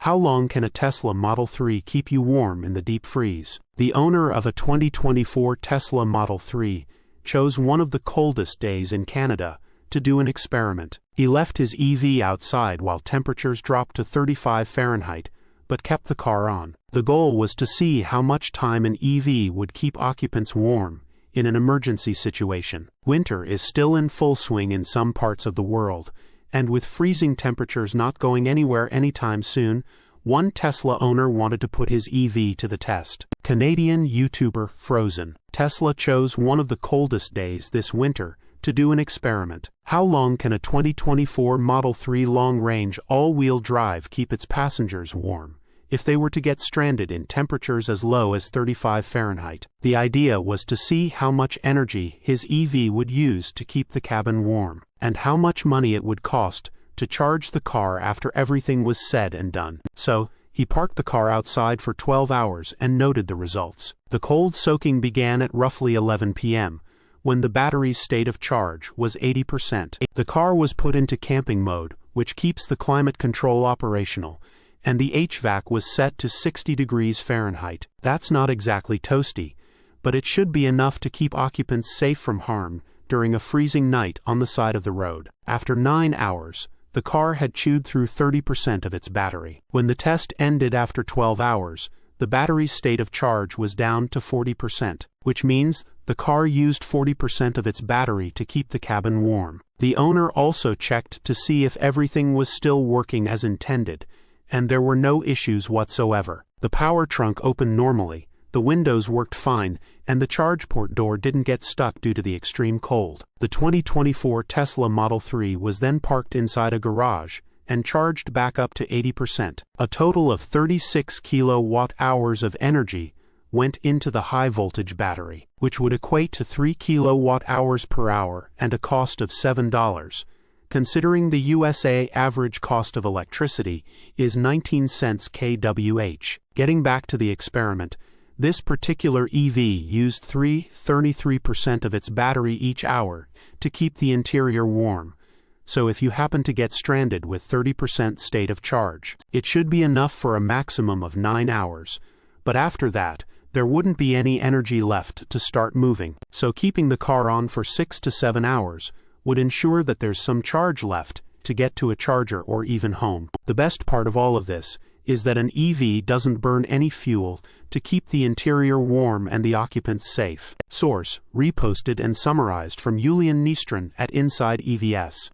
How long can a Tesla Model 3 keep you warm in the deep freeze? The owner of a 2024 Tesla Model 3 chose one of the coldest days in Canada to do an experiment. He left his EV outside while temperatures dropped to 35 Fahrenheit, but kept the car on. The goal was to see how much time an EV would keep occupants warm in an emergency situation. Winter is still in full swing in some parts of the world, and with freezing temperatures not going anywhere anytime soon, one Tesla owner wanted to put his EV to the test. Canadian YouTuber Frozen. Tesla chose one of the coldest days this winter to do an experiment. How long can a 2024 Model 3 long-range all-wheel drive keep its passengers warm if they were to get stranded in temperatures as low as 35 Fahrenheit? The idea was to see how much energy his EV would use to keep the cabin warm, and how much money it would cost to charge the car after everything was said and done. So, he parked the car outside for 12 hours and noted the results. The cold soaking began at roughly 11 p.m., when the battery's state of charge was 80%. The car was put into camping mode, which keeps the climate control operational, and the HVAC was set to 60 degrees Fahrenheit. That's not exactly toasty, but it should be enough to keep occupants safe from harm during a freezing night on the side of the road. After 9 hours, the car had chewed through 30% of its battery. When the test ended after 12 hours, the battery's state of charge was down to 40%, which means the car used 40% of its battery to keep the cabin warm. The owner also checked to see if everything was still working as intended, and there were no issues whatsoever. The power trunk opened normally, the windows worked fine, and the charge port door didn't get stuck due to the extreme cold. The 2024 Tesla Model 3 was then parked inside a garage and charged back up to 80%. A total of 36 kilowatt-hours of energy went into the high-voltage battery, which would equate to 3 kilowatt-hours per hour and a cost of $7. Considering the USA average cost of electricity is 19 cents kWh. Getting back to the experiment, this particular EV used 33% of its battery each hour to keep the interior warm. So if you happen to get stranded with 30% state of charge, it should be enough for a maximum of 9 hours. But after that, there wouldn't be any energy left to start moving. So keeping the car on for 6 to 7 hours would ensure that there's some charge left to get to a charger or even home. The best part of all of this is that an EV doesn't burn any fuel to keep the interior warm and the occupants safe. Source: reposted and summarized from Iulian Dnistran at insideevs.